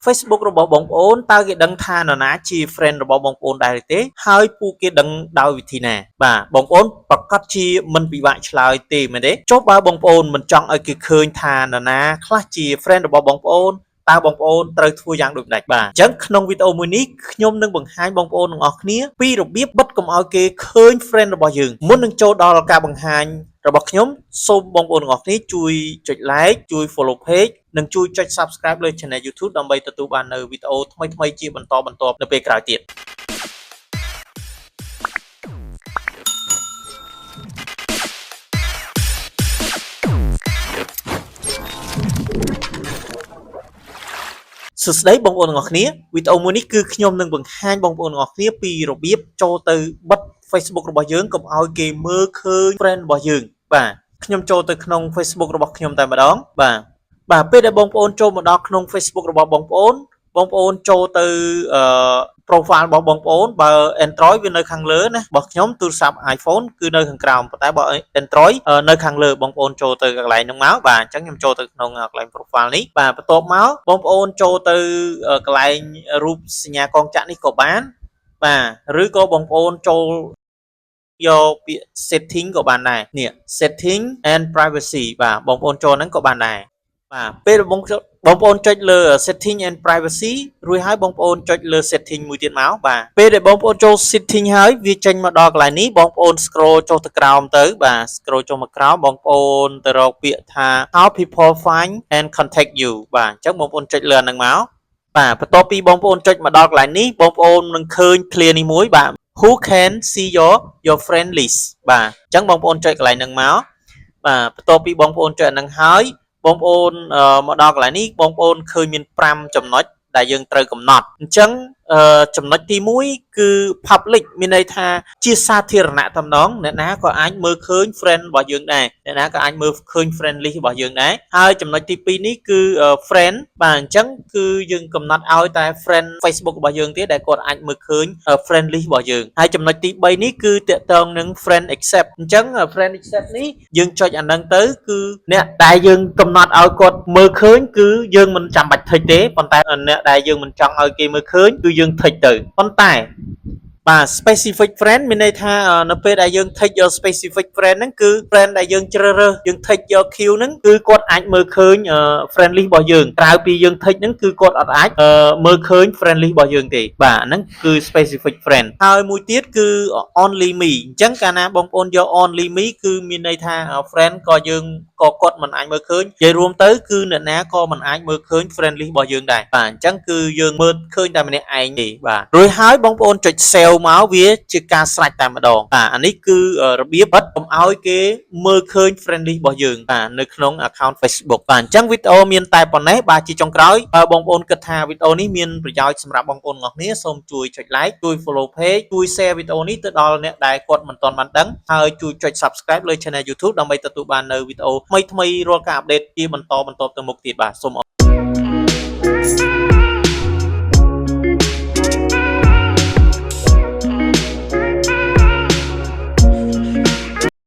Facebook របស់បងប្អូនតើគេដឹងថានរណាជា friend របស់បងប្អូនដែរទេហើយពួកគេដឹងដោយវិធីណាបាទបងប្អូនប្រកាសជាមិនពិបាកឆ្លើយទេមែនទេចុះបើបងប្អូនមិនចង់ឲ្យគេឃើញថានរណាខ្លះជា friend របស់បងប្អូនតើបងប្អូនត្រូវធ្វើយ៉ាងដូចម្ដេចបាទអញ្ចឹងក្នុងវីដេអូមួយនេះខ្ញុំនឹងបង្ហាញបងប្អូនទាំងអស់គ្នាពីរបៀបបិទកុំឲ្យគេឃើញ friend របស់យើងមុននឹងចូលដល់ការបង្ហាញរបស់ខ្ញុំសូមបងប្អូនទាំងអស់គ្នាជួយចុច like ជួយ follow page និងជួយចុច subscribe លើ channel YouTube ដើម្បីទទួលបាននៅវីដេអូថ្មីៗជាបន្តបន្ទាប់នៅពេលក្រោយទៀតសួស្តីបងប្អូនទាំងអស់គ្នាវីដេអូមួយនេះគឺខ្ញុំនឹងបង្ហាញបងប្អូនទាំងអស់គ្នាពីរបៀបចូលទៅបិទ Facebook របស់យើងកុំឲ្យគេមើលឃើញ friend របស់យើងបាទខ្ញុំចូលទៅក្នុង Facebook របស់ខ្ញុំតែម្ដងបាទពេលដែលបងប្អូនចូលមកដល់ក្នុង Facebook របស់បងប្អូនចូលទៅprofile របស់បងប្អូនបើ Android វានៅខាងលើណារបស់ខ្ញុំទូរស័ព្ទ iPhone គឺនៅខាងក្រោមប៉ុន្តែបើ Android នៅខាងលើបងប្អូនចូលទៅកន្លែងហ្នឹងមកបាទអញ្ចឹងខ្ញុំចូលទៅក្នុងកន្លែង profile នេះបាទបន្ទាប់មកបងប្អូនចូលទៅកន្លែងរូបសញ្ញាកងចក្រនេះក៏បានបាទឬក៏បងប្អូនចូលយកពាក្យ setting ក៏បានដែរនេះ setting and privacy បាទបងប្អូនចូលហ្នឹងក៏បានដែរបាទពេលបងប្អូនចុចលើ setting and privacy រួចហើយបងប្អូនចុចលើ setting មួយទៀតមកបាទពេលដែលបងប្អូនចូល setting ហើយវាចេញមកដល់កន្លែងនេះបងប្អូន scroll ចុះទៅក្រោមទៅបាទ scroll ចុះមកក្រោមបងប្អូនទៅរកពាក្យថា how people find and contact you បាទអញ្ចឹងបងប្អូនចុចលើអាហ្នឹងមកបាទបន្ទាប់ពីបងប្អូនចុចមកដល់កន្លែងនេះបងប្អូននឹងឃើញ clear នេះមួយបាទ who can see your friend list បាទអញ្ចឹងបងប្អូនចុចកន្លែងហ្នឹងមកបាទបន្ទាប់ពីបងប្អូនចុចអាហ្នឹងហើយបងប្អូនមកដល់កន្លែងនេះបងប្អូនឃើញមាន5ចំណុចដែលយើងត្រូវកំណត់អញ្ចឹងចំណុចទី1គឺ public មានន័យថាជាសាធារណៈតែម្ដងអ្នកណាក៏អាចមើលឃើញ friend របស់យើងដែរអ្នកណាក៏អាចមើលឃើញ friend list របស់យើងដែរហើយចំណុចទី2នេះគឺ friend បាទអញ្ចឹងគឺយើងកំណត់ឲ្យតែ friend Facebook របស់យើងទេដែលគាត់អាចមើលឃើញ friend list របស់យើងហើយចំណុចទី3នេះគឺតាក់ទងនឹង friend accept អញ្ចឹង friend accept នេះយើងចុចអាហ្នឹងទៅគឺអ្នកដែលយើងកំណត់ឲ្យគាត់មើលឃើញគឺយើងមិនចាំបាច់ថិចទេប៉ុន្តែអ្នកដែលយើងមិនចង់ឲ្យគេមើលឃើញគឺយើងថិចទៅប៉ុន្តែបាទ specific friend មានន័យថានៅពេលដែលយើងថិចយក specific friend ហ្នឹងគឺ friend ដែលយើងជ្រើសរើសយើងថិចយក queue ហ្នឹងគឺគាត់អាចមើលឃើញ friend list របស់យើងក្រៅពីយើងថិចហ្នឹងគឺគាត់អត់អាចមើលឃើញ friend list របស់យើងទេបាទហ្នឹងគឺ specific friend ហើយមួយទៀតគឺ only me អញ្ចឹងកាលណាបងប្អូនយក only me គឺមានន័យថា friend ក៏យើងក៏គាត់មិនអាចមើលឃើញនិយាយរួមទៅគឺអ្នកណាក៏មិនអាចមើលឃើញ friend list របស់យើងដែរបាទអញ្ចឹងគឺយើងមើលឃើញតែម្នាក់ឯងទេបាទរួចហើយបងប្អូនចុច save មកវាជាការស្រេចតែម្ដងបាទអានេះគឺរបៀបបិទកុំឲ្យគេមើលឃើញ friend list របស់យើងបាទនៅក្នុង account Facebook បាទអញ្ចឹងវីដេអូមានតែប៉ុណ្ណេះបាទជាចុងក្រោយបើបងប្អូនគិតថាវីដេអូនេះមានប្រយោជន៍សម្រាប់បងប្អូនទាំងអស់គ្នាសូមជួយចុច like ជួយ follow page ជួយ share វីដេអូនេះទៅដល់អ្នកដែលគាត់មិនទាន់បានដឹងហើយជួយចុច subscribe លើ channel YouTube ដើម្បីទទួលបាននៅវីដេអូថ្មីៗរាល់ការអាប់ដេតជាបន្តទៅមុខទៀតបាទសូម